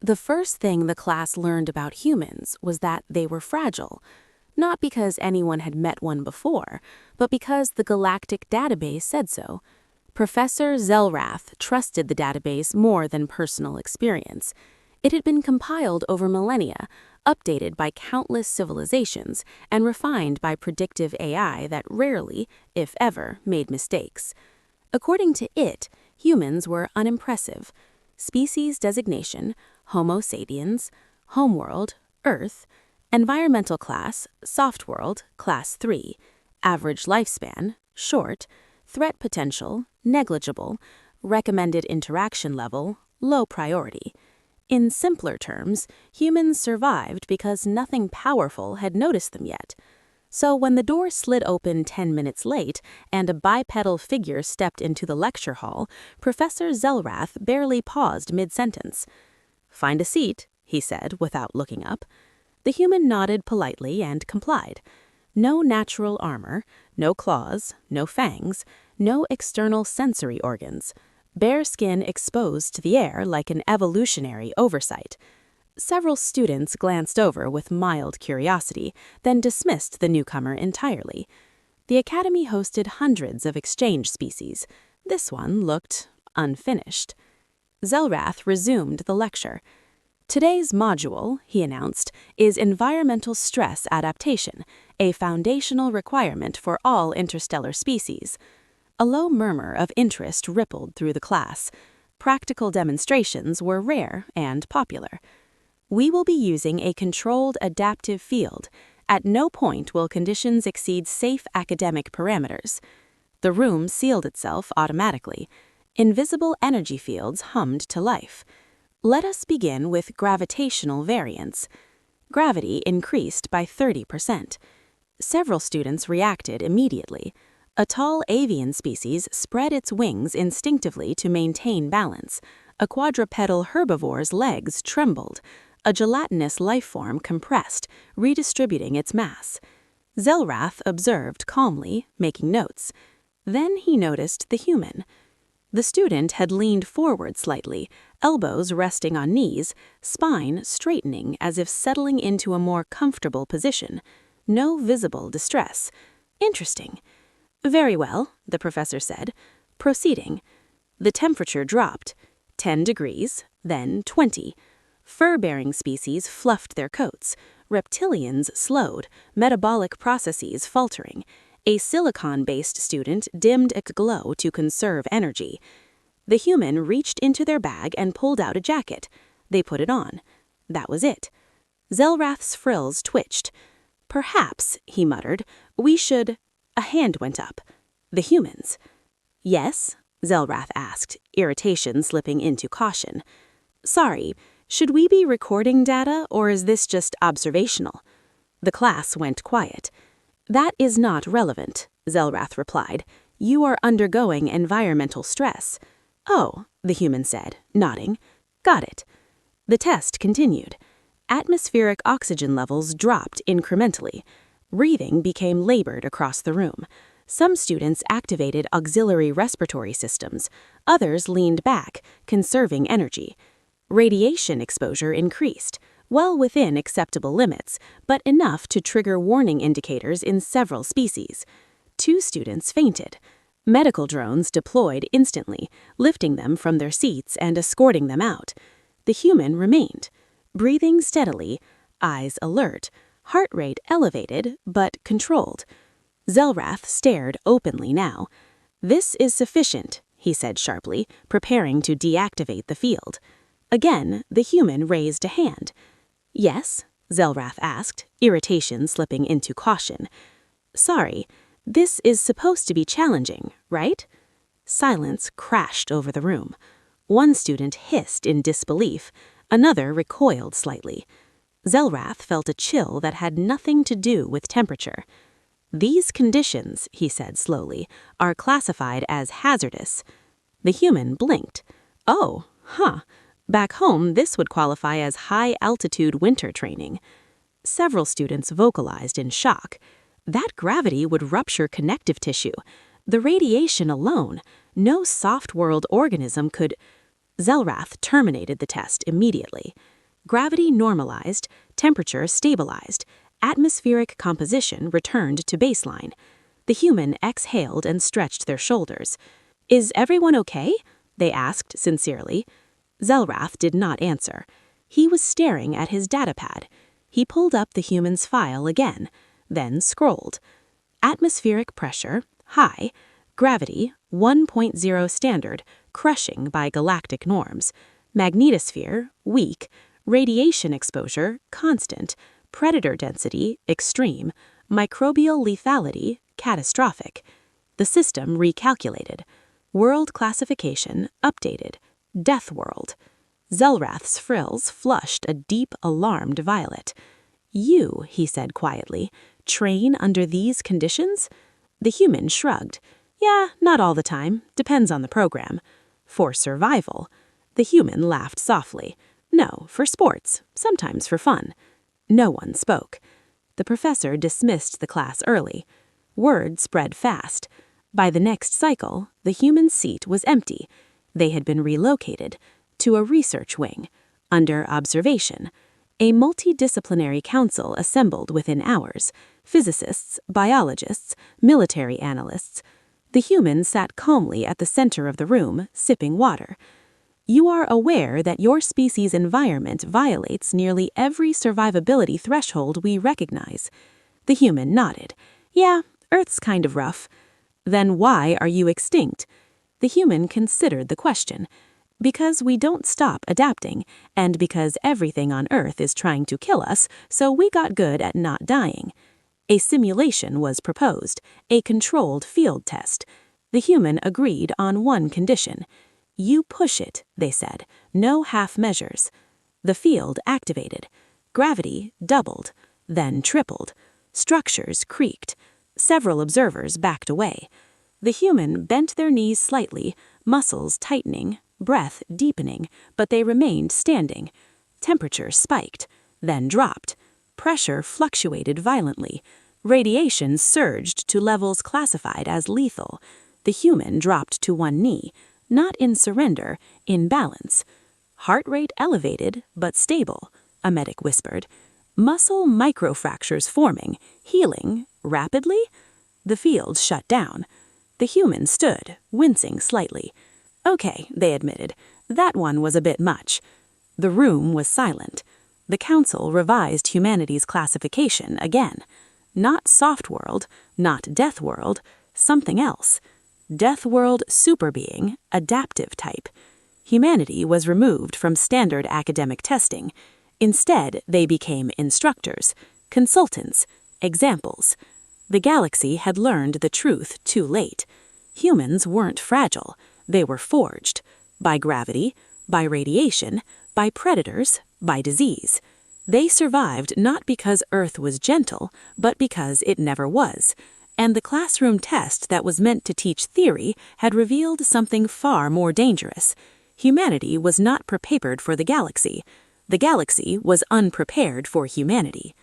The first thing the class learned about humans was that they were fragile, not because anyone had met one before, but because the Galactic Database said so. Professor Zellrath trusted the database more than personal experience. It had been compiled over millennia, updated by countless civilizations, and refined by predictive AI that rarely, if ever, made mistakes. According to it, humans were unimpressive. Species designation, Homo sapiens, homeworld, Earth, environmental class, soft world, class 3, average lifespan, short, threat potential, negligible, recommended interaction level, low priority. In simpler terms, humans survived because nothing powerful had noticed them yet. So when the door slid open 10 minutes late and a bipedal figure stepped into the lecture hall, Professor Zellrath barely paused mid-sentence. "Find a seat," he said without looking up. The human nodded politely and complied. No natural armor, no claws, no fangs, no external sensory organs. Bare skin exposed to the air like an evolutionary oversight. Several students glanced over with mild curiosity, then dismissed the newcomer entirely. The Academy hosted hundreds of exchange species. This one looked unfinished. Zellrath resumed the lecture. "Today's module," he announced, "is environmental stress adaptation, a foundational requirement for all interstellar species." A low murmur of interest rippled through the class. Practical demonstrations were rare and popular. "We will be using a controlled adaptive field. At no point will conditions exceed safe academic parameters." The room sealed itself automatically. Invisible energy fields hummed to life. Let us begin with gravitational variance. Gravity increased by 30%. Several students reacted immediately. A tall avian species spread its wings instinctively to maintain balance. A quadrupedal herbivore's legs trembled. A gelatinous lifeform compressed, redistributing its mass. Zellrath observed calmly, making notes. Then he noticed the human. The student had leaned forward slightly, elbows resting on knees, spine straightening as if settling into a more comfortable position. No visible distress. Interesting. "Very well," the professor said. Proceeding. The temperature dropped. 10 degrees, then 20. Fur-bearing species fluffed their coats. Reptilians slowed, metabolic processes faltering. A silicon-based student dimmed its glow to conserve energy. The human reached into their bag and pulled out a jacket. They put it on. That was it. Zellrath's frills twitched. "Perhaps," he muttered, "we should—" A hand went up. The humans. "Yes?" Zellrath asked, irritation slipping into caution. "Sorry, should we be recording data, or is this just observational?" The class went quiet. "That is not relevant," Zellrath replied. "You are undergoing environmental stress." "Oh," the human said, nodding. "Got it." The test continued. Atmospheric oxygen levels dropped incrementally. Breathing became labored across the room. Some students activated auxiliary respiratory systems. Others leaned back, conserving energy. Radiation exposure increased, well within acceptable limits, but enough to trigger warning indicators in several species. 2 students fainted. Medical drones deployed instantly, lifting them from their seats and escorting them out. The human remained, breathing steadily, eyes alert, heart rate elevated but controlled. Zellrath stared openly now. "This is sufficient," he said sharply, preparing to deactivate the field. Again, the human raised a hand. "Yes?" Zellrath asked, irritation slipping into caution. "Sorry, this is supposed to be challenging, right?" Silence crashed over the room. One student hissed in disbelief. Another recoiled slightly. Zellrath felt a chill that had nothing to do with temperature. "These conditions," he said slowly, "are classified as hazardous." The human blinked. "Oh, huh. Back home, this would qualify as high-altitude winter training." Several students vocalized in shock. That gravity would rupture connective tissue. The radiation alone, no soft-world organism could... Zelrath terminated the test immediately. Gravity normalized, temperature stabilized, atmospheric composition returned to baseline. The human exhaled and stretched their shoulders. "Is everyone okay?" they asked sincerely. Zelrath did not answer. He was staring at his datapad. He pulled up the human's file again, then scrolled. Atmospheric pressure, high. Gravity, 1.0 standard, crushing by galactic norms. Magnetosphere, weak. Radiation exposure, constant. Predator density, extreme. Microbial lethality, catastrophic. The system recalculated. World classification, updated. Deathworld. Zelrath's frills flushed a deep, alarmed violet. "You," he said quietly, "train under these conditions?" The human shrugged. "Yeah, not all the time. Depends on the program." "For survival." The human laughed softly. "No, for sports. Sometimes for fun." No one spoke. The professor dismissed the class early. Word spread fast. By the next cycle, the human seat was empty. They had been relocated to a research wing, under observation. A multidisciplinary council assembled within hours: physicists, biologists, military analysts. The human sat calmly at the center of the room, sipping water. "You are aware that your species' environment violates nearly every survivability threshold we recognize." The human nodded. "Yeah, Earth's kind of rough." "Then why are you extinct?" The human considered the question. "Because we don't stop adapting, and because everything on Earth is trying to kill us, so we got good at not dying." A simulation was proposed, a controlled field test. The human agreed on one condition. "You push it," they said, "no half measures." The field activated. Gravity doubled, then tripled. Structures creaked. Several observers backed away. The human bent their knees slightly, muscles tightening, breath deepening, but they remained standing. Temperature spiked, then dropped. Pressure fluctuated violently. Radiation surged to levels classified as lethal. The human dropped to one knee, not in surrender, in balance. "Heart rate elevated, but stable," a medic whispered. "Muscle microfractures forming, healing, rapidly?" The field shut down. The human stood, wincing slightly. "Okay," they admitted. "That one was a bit much." The room was silent. The council revised humanity's classification again. Not soft world, not death world, something else. Deathworld Superbeing, adaptive type. Humanity was removed from standard academic testing. Instead, they became instructors, consultants, examples. The galaxy had learned the truth too late. Humans weren't fragile. They were forged. By gravity, by radiation, by predators, by disease. They survived not because Earth was gentle, but because it never was. And the classroom test that was meant to teach theory had revealed something far more dangerous. Humanity was not prepared for the galaxy. The galaxy was unprepared for humanity.